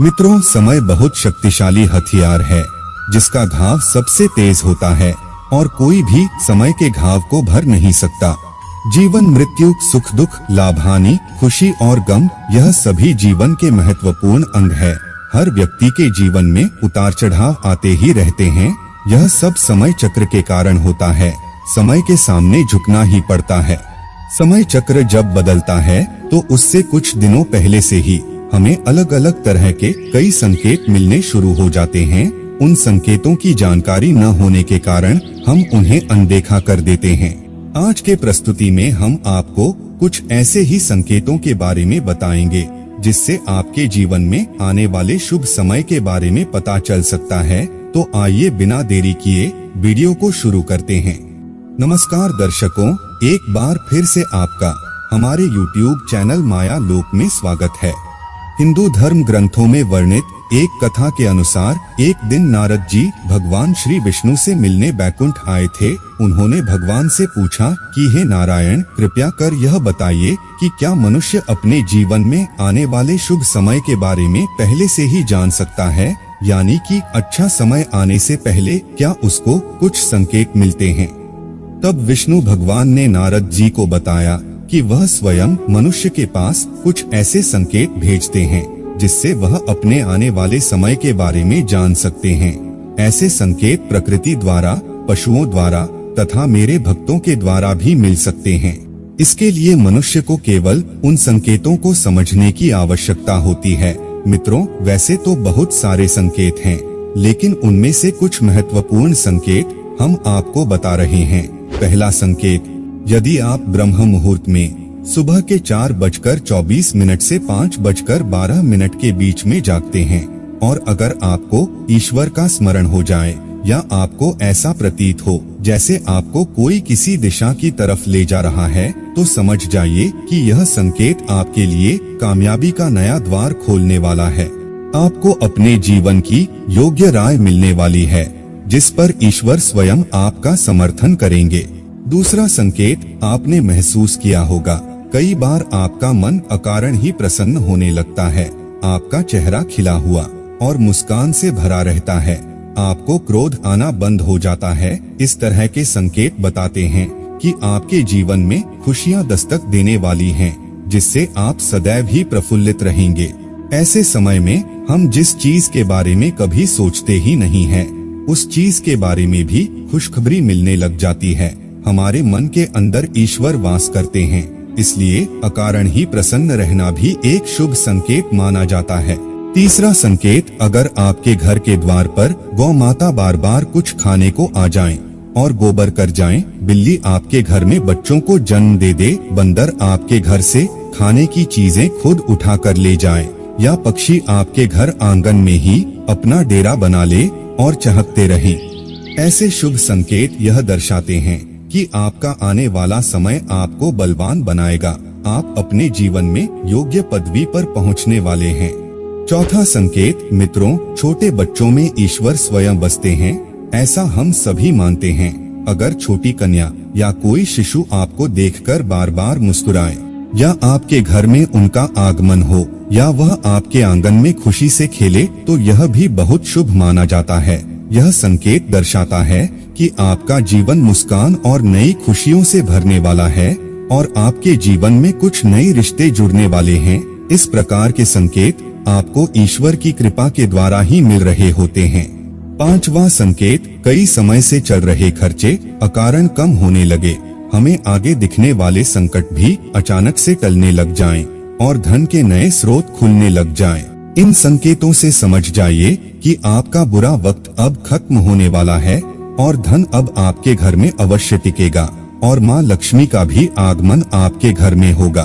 मित्रों, समय बहुत शक्तिशाली हथियार है जिसका घाव सबसे तेज होता है और कोई भी समय के घाव को भर नहीं सकता। जीवन, मृत्यु, सुख दुख, लाभ हानि, खुशी और गम, यह सभी जीवन के महत्वपूर्ण अंग है। हर व्यक्ति के जीवन में उतार चढ़ाव आते ही रहते हैं। यह सब समय चक्र के कारण होता है। समय के सामने झुकना ही पड़ता है। समय चक्र जब बदलता है तो उससे कुछ दिनों पहले से ही हमें अलग अलग तरह के कई संकेत मिलने शुरू हो जाते हैं। उन संकेतों की जानकारी न होने के कारण हम उन्हें अनदेखा कर देते हैं। आज के प्रस्तुति में हम आपको कुछ ऐसे ही संकेतों के बारे में बताएंगे जिससे आपके जीवन में आने वाले शुभ समय के बारे में पता चल सकता है। तो आइए बिना देरी किए वीडियो को शुरू करते हैं। नमस्कार दर्शकों, एक बार फिर से आपका हमारे YouTube चैनल माया लोक में स्वागत है। हिंदू धर्म ग्रंथों में वर्णित एक कथा के अनुसार एक दिन नारद जी भगवान श्री विष्णु से मिलने बैकुंठ आए थे। उन्होंने भगवान से पूछा कि हे नारायण, कृपया कर यह बताइए कि क्या मनुष्य अपने जीवन में आने वाले शुभ समय के बारे में पहले से ही जान सकता है, यानी कि अच्छा समय आने से पहले क्या उसको कुछ संकेत मिलते हैं। तब विष्णु भगवान ने नारद जी को बताया कि वह स्वयं मनुष्य के पास कुछ ऐसे संकेत भेजते हैं जिससे वह अपने आने वाले समय के बारे में जान सकते हैं। ऐसे संकेत प्रकृति द्वारा, पशुओं द्वारा तथा मेरे भक्तों के द्वारा भी मिल सकते हैं। इसके लिए मनुष्य को केवल उन संकेतों को समझने की आवश्यकता होती है। मित्रों, वैसे तो बहुत सारे संकेत हैं, लेकिन उनमें से कुछ महत्वपूर्ण संकेत हम आपको बता रहे हैं। पहला संकेत, यदि आप ब्रह्म मुहूर्त में सुबह के 4:24 से 5:12 के बीच में जागते हैं और अगर आपको ईश्वर का स्मरण हो जाए या आपको ऐसा प्रतीत हो जैसे आपको कोई किसी दिशा की तरफ ले जा रहा है, तो समझ जाइए कि यह संकेत आपके लिए कामयाबी का नया द्वार खोलने वाला है। आपको अपने जीवन की योग्य राय मिलने वाली है जिस पर ईश्वर स्वयं आपका समर्थन करेंगे। दूसरा संकेत, आपने महसूस किया होगा कई बार आपका मन अकारण ही प्रसन्न होने लगता है। आपका चेहरा खिला हुआ और मुस्कान से भरा रहता है। आपको क्रोध आना बंद हो जाता है। इस तरह के संकेत बताते हैं कि आपके जीवन में खुशियां दस्तक देने वाली हैं, जिससे आप सदैव ही प्रफुल्लित रहेंगे। ऐसे समय में हम जिस चीज के बारे में कभी सोचते ही नहीं हैं, उस चीज के बारे में भी खुशखबरी मिलने लग जाती है। हमारे मन के अंदर ईश्वर वास करते हैं, इसलिए अकारण ही प्रसन्न रहना भी एक शुभ संकेत माना जाता है। तीसरा संकेत, अगर आपके घर के द्वार पर गौ माता बार बार कुछ खाने को आ जाएं और गोबर कर जाएं, बिल्ली आपके घर में बच्चों को जन्म दे दे, बंदर आपके घर से खाने की चीजें खुद उठा कर ले जाए या पक्षी आपके घर आंगन में ही अपना डेरा बना ले और चहकते रहें, ऐसे शुभ संकेत यह दर्शाते हैं कि आपका आने वाला समय आपको बलवान बनाएगा। आप अपने जीवन में योग्य पदवी पर पहुंचने वाले हैं। चौथा संकेत, मित्रों, छोटे बच्चों में ईश्वर स्वयं बसते हैं, ऐसा हम सभी मानते हैं। अगर छोटी कन्या या कोई शिशु आपको देखकर बार बार मुस्कुराए या आपके घर में उनका आगमन हो या वह आपके आंगन में खुशी से खेले, तो यह भी बहुत शुभ माना जाता है। यह संकेत दर्शाता है कि आपका जीवन मुस्कान और नई खुशियों से भरने वाला है और आपके जीवन में कुछ नए रिश्ते जुड़ने वाले हैं। इस प्रकार के संकेत आपको ईश्वर की कृपा के द्वारा ही मिल रहे होते हैं। पांचवा संकेत, कई समय से चल रहे खर्चे अकारण कम होने लगे। हमें आगे दिखने वाले संकट भी अचानक से टलने लग जाएं और धन के नए स्रोत खुलने लग जाएं। इन संकेतों से समझ जाइए कि आपका बुरा वक्त अब खत्म होने वाला है और धन अब आपके घर में अवश्य टिकेगा और माँ लक्ष्मी का भी आगमन आपके घर में होगा।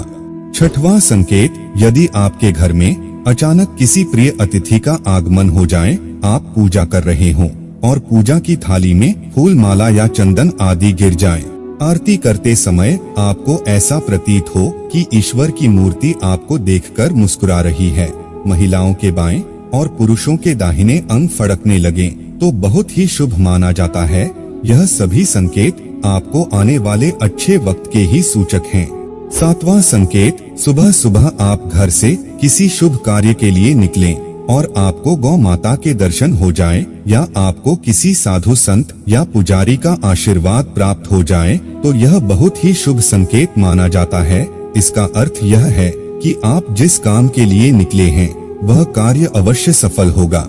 छठवां संकेत, यदि आपके घर में अचानक किसी प्रिय अतिथि का आगमन हो जाए, आप पूजा कर रहे हों और पूजा की थाली में फूल माला या चंदन आदि गिर जाए, आरती करते समय आपको ऐसा प्रतीत हो कि ईश्वर की मूर्ति आपको देखकर मुस्कुरा रही है, महिलाओं के बाएं और पुरुषों के दाहिने अंग फड़कने लगे, तो बहुत ही शुभ माना जाता है। यह सभी संकेत आपको आने वाले अच्छे वक्त के ही सूचक हैं। सातवां संकेत, सुबह सुबह आप घर से किसी शुभ कार्य के लिए निकलें और आपको गौ माता के दर्शन हो जाए या आपको किसी साधु संत या पुजारी का आशीर्वाद प्राप्त हो जाए तो यह बहुत ही शुभ संकेत माना जाता है। इसका अर्थ यह है कि आप जिस काम के लिए निकले हैं वह कार्य अवश्य सफल होगा।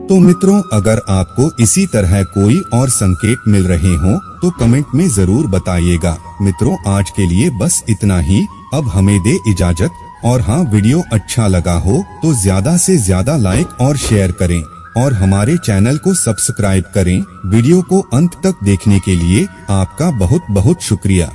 तो मित्रों, अगर आपको इसी तरह कोई और संकेत मिल रहे हो तो कमेंट में जरूर बताइएगा। मित्रों, आज के लिए बस इतना ही। अब हमें दे इजाजत। और हाँ, वीडियो अच्छा लगा हो तो ज्यादा से ज्यादा लाइक और शेयर करें और हमारे चैनल को सब्सक्राइब करें। वीडियो को अंत तक देखने के लिए आपका बहुत बहुत शुक्रिया।